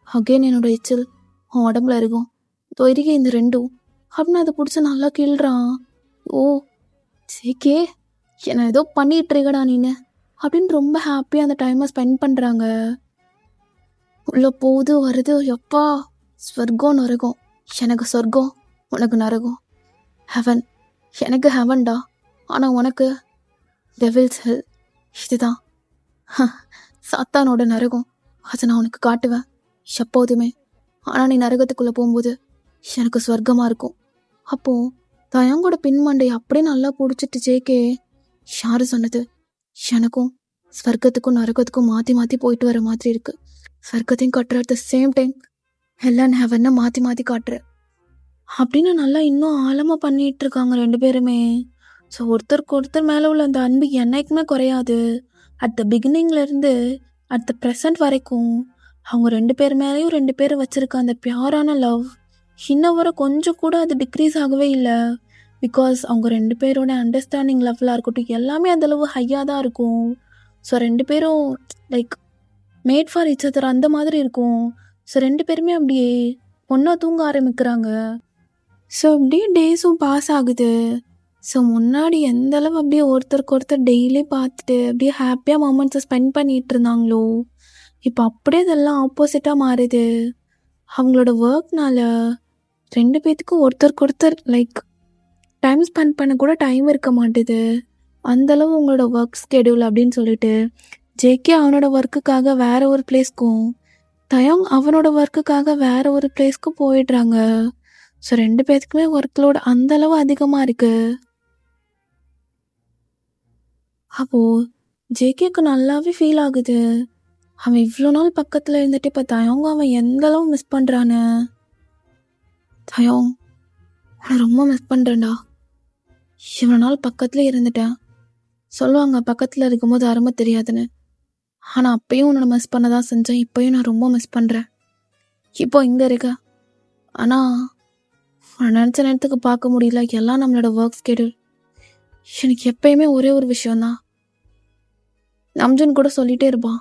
அகெயின் என்னோட எச்சில் உன் உடம்புல இருக்கும், தொருகி இந்த ரெண்டும் அப்படின்னு அதை பிடிச்சி நல்லா கிள்றான். ஓ ஜேகே, என்னை ஏதோ பண்ணிட்டு இருக்கடா நீனு அப்படின்னு ரொம்ப ஹாப்பியாக அந்த டைமை ஸ்பெண்ட் பண்ணுறாங்க. உள்ள போகுது வருது, எப்பா ஸ்வர்க்கம் நரகம். எனக்கு சொர்க்கம், உனக்கு நரகம். ஹெவன், எனக்கு ஹெவன்டா, ஆனால் உனக்கு டெவில்ஸ் ஹெல். இதுதான் சாத்தானோட நரகம், அதை நான் உனக்கு காட்டுவேன் எப்போதுமே. ஆனால் நீ நரகத்துக்குள்ளே போகும்போது எனக்கு ஸ்வர்க்கமாக இருக்கும். அப்போது தயங்கோட பின்மண்டை அப்படியே நல்லா பிடிச்சிட்டு ஜேகே, யாரு சொன்னது எனக்கும் ஸ்வர்க்கத்துக்கும் நரகத்துக்கும் மாற்றி மாற்றி போயிட்டு வர மாதிரி இருக்கு. ஸ்வர்க்கத்தையும் காட்டுற, அட் த சேம் டைம் ஹெல் ஹெவனை மாற்றி மாற்றி காட்டுற அப்படின்னு நல்லா இன்னும் ஆழமாக பண்ணிகிட்டு இருக்காங்க ரெண்டு பேருமே. ஸோ ஒருத்தருக்கு ஒருத்தர் மேலே உள்ள அந்த அன்பு என்னைக்குமே குறையாது. அட் த பிகினிங்லேருந்து அட் த ப்ரெசண்ட் வரைக்கும் அவங்க ரெண்டு பேர் மேலேயும் ரெண்டு பேரும் வச்சுருக்க அந்த பியூரான லவ் இன்னும் வர கொஞ்சம் கூட அது டிக்ரீஸ் ஆகவே இல்லை. பிகாஸ் அவங்க ரெண்டு பேரோட அண்டர்ஸ்டாண்டிங் லெவலாக இருக்கட்டும் எல்லாமே அந்தளவு ஹையாக தான் இருக்கும். ஸோ ரெண்டு பேரும் like made for each other அந்த மாதிரி இருக்கும். ஸோ ரெண்டு பேருமே அப்படியே ஒன்றா தூங்க ஆரம்பிக்கிறாங்க. ஸோ அப்படியே டேஸும் பாஸ் ஆகுது. ஸோ முன்னாடி எந்த அளவு அப்படியே ஒருத்தருக்கு ஒருத்தர் டெய்லி பார்த்துட்டு அப்படியே ஹாப்பியாக மொமெண்ட்ஸை ஸ்பெண்ட் பண்ணிகிட்டு இருந்தாங்களோ, இப்போ அப்படியே இதெல்லாம் ஆப்போசிட்டாக மாறுது. அவங்களோட ஒர்க்னால ரெண்டு பேர்த்துக்கும் ஒருத்தருக்கு ஒருத்தர் லைக் டைம் ஸ்பெண்ட் பண்ண கூட டைம் இருக்க மாட்டுது. அந்தளவு உங்களோட ஒர்க் ஸ்கெடியூல் அப்படின்னு சொல்லிட்டு ஜேகே அவனோட ஒர்க்குக்காக வேற ஒரு பிளேஸ்க்கும், தயோங் அவனோட ஒர்க்குக்காக வேற ஒரு பிளேஸ்க்கும் போயிடுறாங்க. ஸோ ரெண்டு பேர்த்துக்குமே ஒர்க் லோட் அந்தளவு அதிகமாக இருக்கு. அப்போது ஜேகேக்கு நல்லாவே ஃபீல் ஆகுது. அவன் இவ்வளோ நாள் பக்கத்தில் இருந்துட்டு இப்போ தயோங் அவன் எந்த அளவு மிஸ் பண்ணுறான்னு. தயோங், அவனை ரொம்ப மிஸ் பண்ணுறேன்டா. இவ்வளோ நாள் பக்கத்தில் இருந்துட்டேன். சொல்லுவாங்க பக்கத்தில் இருக்கும்போது அருமை தெரியாதுன்னு. ஆனால் அப்பயும் உன்னை மிஸ் பண்ண தான் செஞ்சேன். இப்போயும் நான் ரொம்ப மிஸ் பண்ணுறேன். இப்போ இங்கே இருக்க, ஆனால் உன்னை நினச்ச நேரத்துக்கு பார்க்க முடியல. எல்லாம் நம்மளோட ஒர்க் ஸ்கெடியூல். எனக்கு எப்பயுமே ஒரே ஒரு விஷயந்தான், நம்ஜன் கூட சொல்லிகிட்டே இருப்பான்,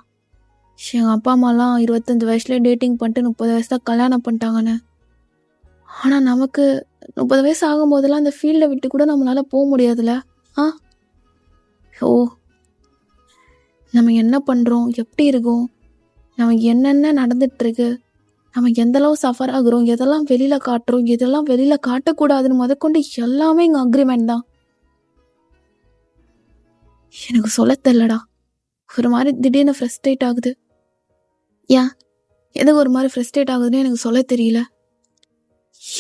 எங்கள் அப்பா அம்மாலாம் 25 வயசுலேயே டேட்டிங் பண்ணிட்டு 30 வயசு தான் கல்யாணம் பண்ணிட்டாங்கன்னு. ஆனால் நமக்கு 30 வயசு ஆகும்போதெல்லாம் அந்த ஃபீல்டை விட்டு கூட நம்மளால் போக முடியாதுல்ல. ஓ, நம்ம என்ன பண்ணுறோம், எப்படி இருக்கோம், நம்ம என்னென்ன நடந்துகிட்ருக்கு, நம்ம எந்தளவு சஃபர் ஆகுறோம், எதெல்லாம் வெளியில் காட்டுறோம், எதெல்லாம் வெளியில் காட்டக்கூடாதுன்னு முதற்கொண்டு எல்லாமே இங்கே அக்ரிமெண்ட் தான். எனக்கு சொல்ல தெரிலடா. ஒரு மாதிரி திடீர்னு ஃப்ரஸ்ட்ரேட் ஆகுது. ஏன் எதுக்கு ஒரு மாதிரி ஃப்ரஸ்ட்ரேட் ஆகுதுன்னு எனக்கு சொல்ல தெரியல.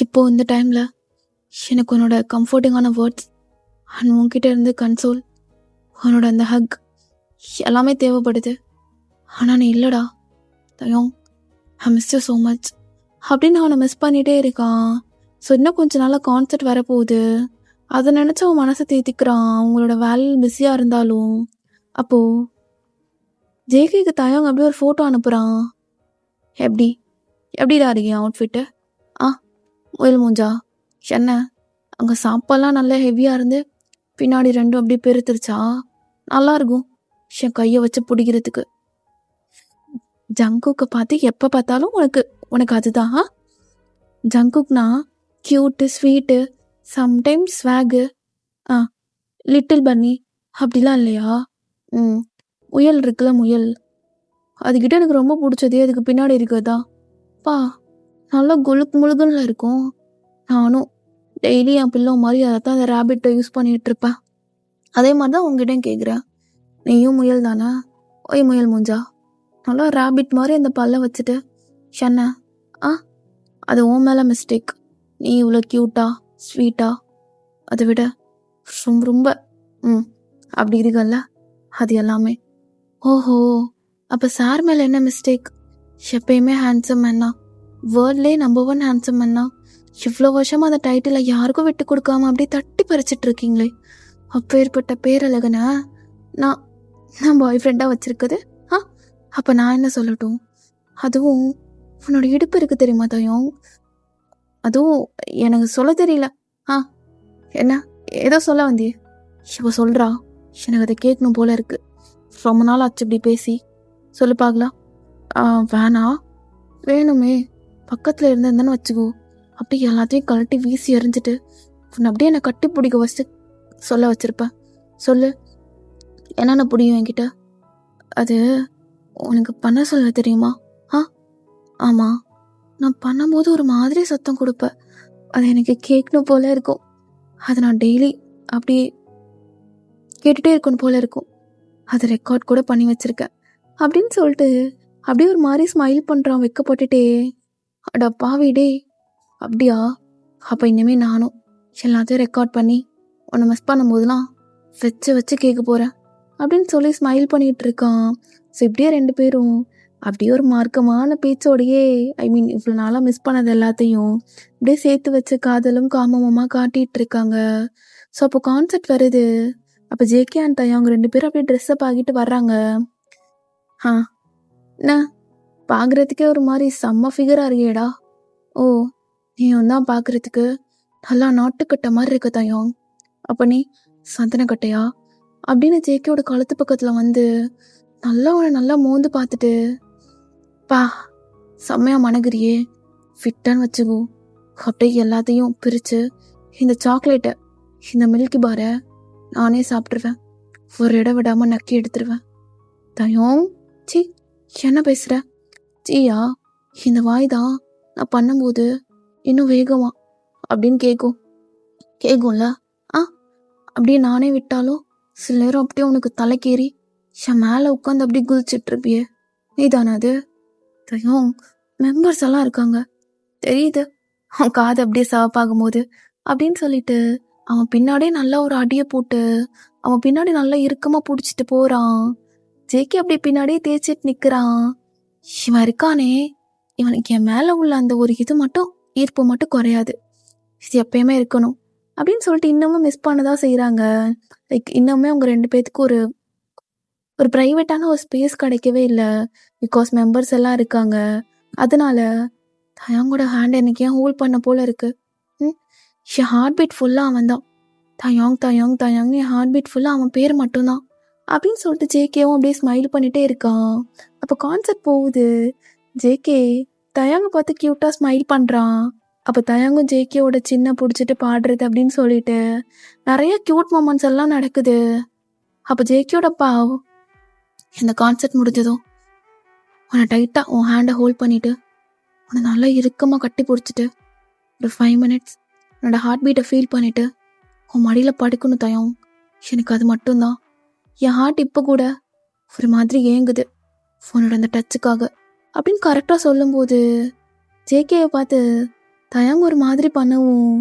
இப்போது இந்த டைமில் எனக்கு உன்னோட கம்ஃபர்டிங்கான வேர்ட்ஸ் அண்ட் உன்கிட்ட இருந்து கன்சோல், உன்னோட அந்த ஹக் எல்லாமே தேவைப்படுது. ஆனால் நீ இல்லைடா Taeyong, I miss you so much அப்படின்னு அவனை மிஸ் பண்ணிகிட்டே இருக்கான். ஸோ இன்னும் கொஞ்சம் நாளாக கான்சர்ட் வரப்போகுது. அதை நினச்சி அவன் மனசை தேத்திக்கிறான், அவங்களோட வேலையில் பிஸியாக இருந்தாலும். அப்போது ஜேகேக்கு தயோங் அப்படியே ஒரு ஃபோட்டோ அனுப்புகிறான். எப்படிடா இருக்கீங்க அவுட்ஃபிட்டு? முயல் மூஞ்சா, என்ன அங்கே சாப்பாடெலாம் நல்லா ஹெவியாக இருந்து பின்னாடி ரெண்டும் அப்படியே பெருத்துருச்சா? நல்லாயிருக்கும் என் கையை வச்சு பிடிக்கிறதுக்கு. ஜங்குக்கை பார்த்து எப்போ பார்த்தாலும் உனக்கு அதுதான். ஜங்குக்னா க்யூட்டு, ஸ்வீட்டு, சம்டைம்ஸ் ஸ்வாகு, லிட்டில் பன்னி அப்படிலாம் இல்லையா? முயல் இருக்குல்ல, முயல், அதுக்கிட்ட எனக்கு ரொம்ப பிடிச்சதே அதுக்கு பின்னாடி இருக்குதா நல்லா கொழுக்கு முழுகுன்னு இருக்கும். நானும் டெய்லி என் பிள்ளை மாதிரி அதை தான் அந்த ரேபிட்டை யூஸ் பண்ணிகிட்ருப்பேன். அதே மாதிரி தான் உங்ககிட்டையும் கேட்குறேன், நீயும் முயல் தானே? ஒய் முயல் மூஞ்சா, நல்லா ரேபிட் மாதிரி அந்த பல்ல வச்சுட்டு என்ன அது உன் மேலே மிஸ்டேக். நீ இவ்வளோ க்யூட்டா ஸ்வீட்டா அதை விட ரொம்ப ரொம்ப அப்படி இருக்கல்ல, அது எல்லாமே. ஓஹோ, அப்போ சார் மேலே என்ன மிஸ்டேக்? எப்பயுமே ஹேண்ட்ஸம் மேன்னா, வேர்ல்ட்லேயே நம்பர் 1 ஹேண்ட்ஸம் மேன்னா, இவ்வளோ வருஷமாக அந்த டைட்டிலை யாருக்கும் விட்டு கொடுக்காம அப்படியே தட்டி பறிச்சிட்டு இருக்கீங்களே, அப்பேற்பட்ட பேரழகனை நான் நான் பாய் ஃப்ரெண்டாக வச்சுருக்குது. ஆ அப்போ நான் என்ன சொல்லட்டும்? அதுவும் உன்னோட இடுப்பு இருக்குது தெரியுமா தயம்? அதுவும் எனக்கு சொல்ல தெரியல. ஆ என்ன ஏதோ சொல்ல வந்தியே? இப்போ சொல்கிறா. எனக்கு அதை கேட்கணும் போல இருக்கு. ரொம்ப நாள் ஆச்சு இப்படி பேசி. சொல்லு பார்க்கலாம். வேணா. வேணுமே. பக்கத்தில் இருந்தேன்னு வச்சுக்கோ, அப்படியே எல்லாத்தையும் கழட்டி வீசி எறிஞ்சிட்டு உன்னை அப்படியே என்னை கட்டி பிடிக்க வச்சு சொல்ல வச்சிருப்பேன். சொல்லு, என்னென்ன பிடிக்கும் என்கிட்ட? அது உனக்கு பண்ண சொல்ல தெரியுமா? ஆ ஆமாம், நான் பண்ணும்போது ஒரு மாதிரி சத்தம் கொடுப்பேன். அது எனக்கு கேட்கணும் போல இருக்கும். அதை நான் டெய்லி அப்படியே கேட்டுகிட்டே இருக்கணும் போல இருக்கும். அதை ரெக்கார்ட் கூட பண்ணி வச்சுருக்கேன் அப்படின்னு சொல்லிட்டு அப்படியே ஒரு மாதிரி ஸ்மைல் பண்ணுறான் வெக்கப்பட்டுட்டே. அட பாவிடே, அப்படியா? அப்போ இனிமேல் நானும் எல்லாத்தையும் ரெக்கார்ட் பண்ணி உன்னை மிஸ் பண்ணும்போதுலாம் வச்சு வச்சு கேட்க போகிறேன் அப்படின்னு சொல்லி ஸ்மைல் பண்ணிகிட்டு இருக்கான். ஸோ இப்படியே ரெண்டு பேரும் அப்படியே ஒரு மார்க்கமான பேச்சோடையே இவ்வளோ நாளாக மிஸ் பண்ணது எல்லாத்தையும் அப்படியே சேர்த்து வச்சு காதலும் காமமாக காட்டிகிட்டு இருக்காங்க. ஸோ அப்போ கான்செப்ட் வருது. அப்போ ஜேகே அண்ட் தயாங்க ரெண்டு பேரும் அப்படியே ட்ரெஸ்ஸப் ஆகிட்டு வர்றாங்க. என்ன பார்க்குறதுக்கே ஒரு மாதிரி செம்ம ஃபிகராக இருக்கேடா. ஓ, நீயும் தான் பார்க்குறதுக்கு நல்லா நாட்டுக்கட்டை மாதிரி இருக்க தயம். அப்போ நீ சந்தனக்கட்டையா அப்படின்னு ஜேகேயோட கழுத்து பக்கத்தில் வந்து நல்லா மோந்து பார்த்துட்டு, பா செம்மையாக மணகிரியே, ஃபிட்டான்னு வச்சுக்கோ. அப்படியே எல்லாத்தையும் பிரித்து இந்த சாக்லேட்டை, இந்த மில்கி பாரை நானே சாப்பிட்ருவேன். ஒரு இடம் விடாமல் நக்கி எடுத்துருவேன். தயம், சி என்ன பேசுகிற? சீயா, இந்த வாய் தான் நான் பண்ணும்போது இன்னும் வேகமா அப்படின்னு கேட்கும்ல. அப்படியே நானே விட்டாலும் சில நேரம் அப்படியே உனக்கு தலைக்கேறி என் மேலே உட்காந்து அப்படியே குதிச்சிட்ருப்பியே, நீ தானே அது? தயம், மெம்பர்ஸ் எல்லாம் இருக்காங்க தெரியுது, அவன் காது அப்படியே சிவப்பாகும் போது அப்படின்னு சொல்லிட்டு அவன் பின்னாடியே நல்லா ஒரு அடியை போட்டு அவன் பின்னாடி நல்லா இறுக்கமாக பிடிச்சிட்டு போகிறான். ஜேகே அப்படி பின்னாடியே தேய்ச்சிட்டு நிற்கிறான். இவன் இருக்கானே, இவனுக்கு என் மேலே உள்ள அந்த ஒரு இது மட்டும், ஈர்ப்பு மட்டும் குறையாது. இது எப்பயுமே இருக்கணும் அப்படின்னு சொல்லிட்டு இன்னமும் மிஸ் பண்ணதான் செய்கிறாங்க. லைக் இன்னுமே அவங்க ரெண்டு பேர்த்துக்கு ஒரு ப்ரைவேட்டான ஒரு ஸ்பேஸ் கிடைக்கவே இல்லை. பிகாஸ் மெம்பர்ஸ் எல்லாம் இருக்காங்க. அதனால தயாங்கோட ஹேண்ட் எனக்கு ஏன் ஹோல்ட் பண்ண போல இருக்கு. என் ஹார்ட் பீட் ஃபுல்லாக அவன் தான். தயாங்னு என் ஹார்ட் பீட் ஃபுல்லாக அவன் பேர் மட்டும்தான் அப்படின்னு சொல்லிட்டு ஜேகேவும் அப்படியே ஸ்மைல் பண்ணிகிட்டே இருக்கான். அப்போ கான்செப்ட் போகுது. ஜேகே தயாங்க பார்த்து க்யூட்டாக ஸ்மைல் பண்ணுறான். அப்போ தயாங்கும் ஜேகேவோட சின்ன பிடிச்சிட்டு பாடுறது அப்படின்னு சொல்லிட்டு நிறைய க்யூட் மொமெண்ட்ஸ் எல்லாம் நடக்குது. அப்போ ஜேகேயோட இந்த கான்செப்ட் முடிஞ்சதும் உன்னை டைட்டாக உன் ஹேண்டை ஹோல்ட் பண்ணிவிட்டு உன்னை நல்லா இறுக்கமாக கட்டி பிடிச்சிட்டு ஒரு 5 minutes என்னோடய ஹார்ட் பீட்டை ஃபீல் பண்ணிவிட்டு உன் மடியில் படுக்கணும் தயம். எனக்கு அது மட்டும்தான். என் ஹார்ட் இப்போ கூட ஒரு மாதிரி ஏங்குது உன்னோட அந்த டச்சுக்காக அப்படின்னு கரெக்டாக சொல்லும்போது ஜேகேயை பார்த்து தயாங்க ஒரு மாதிரி பண்ணவும்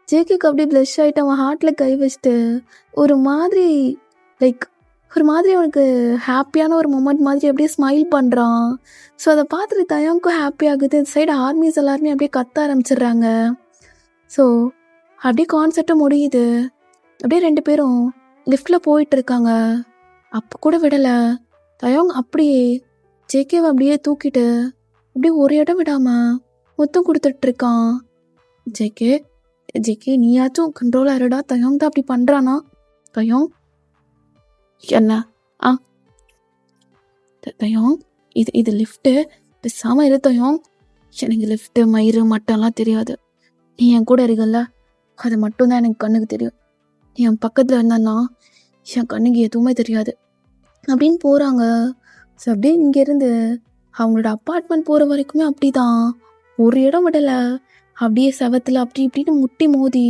ஜேகேக்கு அப்படியே ப்ளஷ் ஆகிட்டு அவன் ஹார்ட்டில் கை வச்சுட்டு ஒரு மாதிரி லைக் ஒரு மாதிரி அவனுக்கு ஹாப்பியான ஒரு மொமெண்ட் மாதிரி அப்படியே ஸ்மைல் பண்ணுறான். ஸோ அதை பார்த்துட்டு தயாங்க்கும் ஹாப்பி ஆகுது. இந்த சைடு ஆர்மிஸ் எல்லாருமே அப்படியே கத்த ஆரம்பிச்சிடுறாங்க. ஸோ அப்படியே கான்செப்டும் முடியுது. அப்படியே ரெண்டு பேரும் லிஃப்டில் போயிட்டுருக்காங்க. அப்போ கூட விடலை. தயாங் அப்படியே ஜேகேவை அப்படியே தூக்கிட்டு அப்படியே ஒரு இடம் விடாமல் முத்தம் கொடுத்துட்ருக்கான். ஜேகே நீயாச்சும் கண்ட்ரோலாக இருடா, தயாங் தான் அப்படி பண்ணுறானா? தயாங் என்ன? தயாங், இது லிஃப்ட்டு, பேசாமல் இரு தயாங். எனக்கு லிஃப்ட்டு மயிறு மட்டம்லாம் தெரியாது. நீ என் கூட இருக்கல்ல, அது மட்டும்தான் எனக்கு கண்ணுக்கு தெரியும். நீ என் பக்கத்தில் இருந்தான்னா என் கண்ணுக்கு எதுவுமே தெரியாது அப்படின்னு போகிறாங்க. ஸோ அப்படியே இங்கேருந்து அவங்களோட அப்பார்ட்மெண்ட் போகிற வரைக்குமே அப்படி தான். ஒரு இடம் விடலை. அப்படியே செவத்தில் அப்படி இப்படின்னு முட்டி மோதி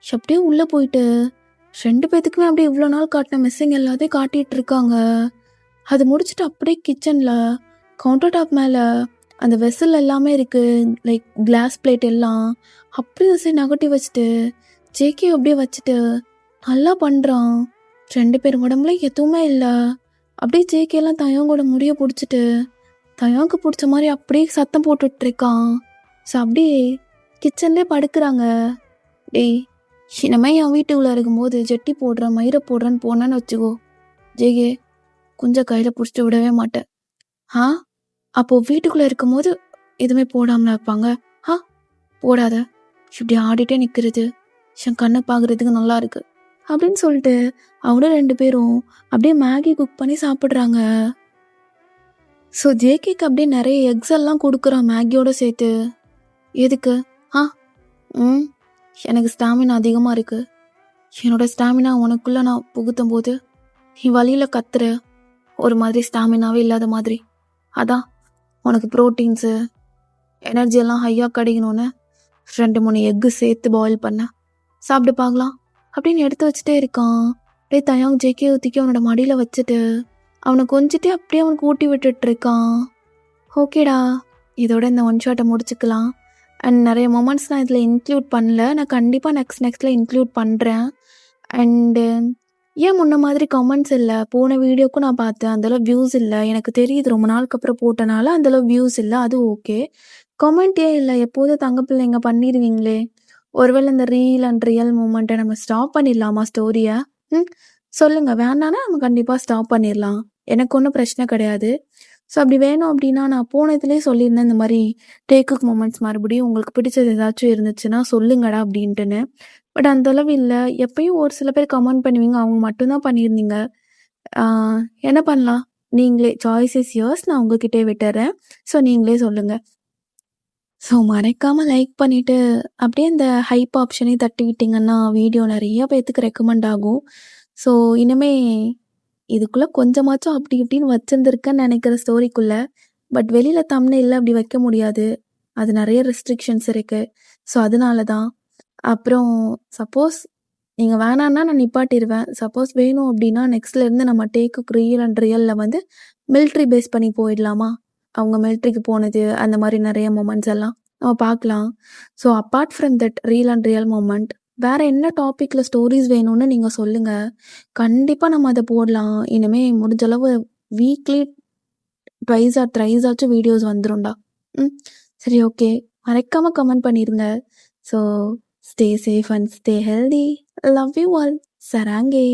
அப்படியே உள்ளே போயிட்டு ரெண்டு பேத்துக்குமே அப்படியே இவ்வளோ நாள் காட்டின மிஸ்ஸிங் எல்லாத்தையும் காட்டிகிட்டு இருக்காங்க. அது முடிச்சுட்டு அப்படியே கிச்சனில் கவுண்டர் டாப் மேலே அந்த வெசல் எல்லாமே இருக்குது, லைக் கிளாஸ் பிளேட் எல்லாம் அப்படியே சரி நகட்டி வச்சுட்டு ஜேகே அப்படியே வச்சுட்டு நல்லா பண்ணுறான். ரெண்டு பேர் உடம்புல எதுவுமே இல்லை. அப்படியே ஜேகேலாம் தயாங்கோட முடிய பிடிச்சிட்டு தயாங்கு பிடிச்ச மாதிரி அப்படியே சத்தம் போட்டுட்ருக்கான். ஸோ அப்படியே கிச்சன்லேயே படுக்கிறாங்க. டேய் இனிமே என் வீட்டுக்குள்ளே இருக்கும்போது ஜெட்டி போடுறேன் மயிரை போடுறேன்னு போனேன்னு வச்சுக்கோ, ஜெய்கே கொஞ்சம் கையில் பிடிச்சிட்டு விடவே மாட்டேன். ஆ அப்போது வீட்டுக்குள்ளே இருக்கும்போது எதுவுமே போடாமல் இருப்பாங்க. ஆ போடாத, இப்படி ஆடிட்டே நிற்கிறது என் கண்ணை பார்க்குறதுக்கு நல்லா இருக்கு அப்படின்னு சொல்லிட்டு அவங்களும் 2 பேரும் அப்படியே மேகி குக் பண்ணி சாப்பிட்றாங்க. ஸோ ஜேகேக்கு அப்படியே நிறைய எக்ஸ் எல்லாம் கொடுக்குறான் மேகியோட சேர்த்து. எதுக்கு? ஆ ம் எனக்கு ஸ்டாமினா அதிகமாக இருக்குது, என்னோட ஸ்டாமினா உனக்குள்ளே நான் புகுத்தும் போது நீ வழியில் கத்துற ஒரு மாதிரி ஸ்டாமினாவே இல்லாத மாதிரி, அதான் உனக்கு ப்ரோட்டீன்ஸு எனர்ஜி எல்லாம் ஹையாக கிடைக்கணும்னு 2-3 எக்கு சேர்த்து பாயில் பண்ண சாப்பிட்டு பார்க்கலாம் அப்படின்னு எடுத்து வச்சுட்டே இருக்கான். அப்படியே தயாங் ஜேகே ஊற்றிக்கி அவனோட மடியில் வச்சுட்டு அவனை கொஞ்சிட்டே அப்படியே அவனுக்கு ஊட்டி விட்டுட்டு இருக்கான். ஓகேடா, இதோட இந்த ஒன் ஷாட்டை முடிச்சுக்கலாம். அண்ட் நிறைய மொமெண்ட்ஸ் நான் இதில் இன்க்ளூட் பண்ணல, நான் கண்டிப்பாக நெக்ஸ்ட்டில் இன்க்ளூட் பண்ணுறேன். அண்டு ஏன் முன்ன மாதிரி கமெண்ட்ஸ் இல்லை, போன வீடியோக்கும் நான் பார்த்தேன் அந்தளவு வியூஸ் இல்லை, எனக்கு தெரியுது ரொம்ப நாளுக்கு அப்புறம் போட்டனால அந்தளவு வியூஸ் இல்லை, அது ஓகே. கமெண்ட் ஏன் இல்லை, எப்போதும் தங்க பிள்ளைங்க பண்ணிடுவீங்களே. ஒருவேளை இந்த ரீல் அண்ட் ரியல் மூமெண்ட்டை நம்ம ஸ்டாப் பண்ணிடலாமா ஸ்டோரியை? சொல்லுங்கள், வேணான்னா நம்ம கண்டிப்பாக ஸ்டாப் பண்ணிடலாம், எனக்கு ஒன்றும் பிரச்சனை கிடையாது. ஸோ அப்படி வேணும் அப்படின்னா நான் போனதுலேயே சொல்லியிருந்தேன் இந்த மாதிரி டேக்குக் மூமெண்ட்ஸ் மறுபடியும் உங்களுக்கு பிடிச்சது ஏதாச்சும் இருந்துச்சுன்னா சொல்லுங்கடா அப்படின்ட்டுன்னு. பட் அந்தளவு இல்லை, எப்பயும் ஒரு சில பேர் கமெண்ட் பண்ணுவீங்க, அவங்க மட்டும்தான் பண்ணியிருந்தீங்க. என்ன பண்ணலாம், நீங்களே சாய்ஸ் இஸ் யோர்ஸ், நான் உங்ககிட்டே விட்டுறேன். ஸோ நீங்களே சொல்லுங்கள். ஸோ மறக்காமல் லைக் பண்ணிவிட்டு அப்படியே இந்த ஹைப் ஆப்ஷனையும் தட்டி விட்டிங்கன்னா வீடியோ நிறைய பேர்த்துக்கு ரெக்கமெண்ட் ஆகும். ஸோ இனிமே இதுக்குள்ளே கொஞ்சமாச்சும் அப்படி இப்படின்னு வச்சுருந்துருக்கேன்னு நினைக்கிற ஸ்டோரிக்குள்ளே, பட் வெளியில் தம்ப்நெயில்ல அப்படி வைக்க முடியாது, அது நிறைய ரெஸ்ட்ரிக்ஷன்ஸ் இருக்குது. ஸோ அதனால தான். அப்புறம் சப்போஸ் நீங்கள் வேணான்னா நான் நிப்பாட்டிடுவேன், சப்போஸ் வேணும் அப்படின்னா நெக்ஸ்ட்லேருந்து நம்ம டேக்குக்கு ரீல் அண்ட் ரியலில் வந்து மிலிட்ரி பேஸ் பண்ணி போயிடலாமா, அவங்க மிலிட்ரிக்கு போனது அந்த மாதிரி நிறைய மொமெண்ட்ஸ் எல்லாம் நம்ம பார்க்கலாம். So apart from that reel and real moment வேறு என்ன டாப்பிக்கில் ஸ்டோரிஸ் வேணும்னு நீங்கள் சொல்லுங்கள், கண்டிப்பாக நம்ம அதை போடலாம். இனிமேல் முடிஞ்சளவு வீக்லி 2 or 3 ஆச்சும் வீடியோஸ் வந்துடும்டா. சரி, ஓகே, மறக்காமல் கமெண்ட் பண்ணிடுங்க. So stay safe and stay healthy. Love you all. சராங்கே.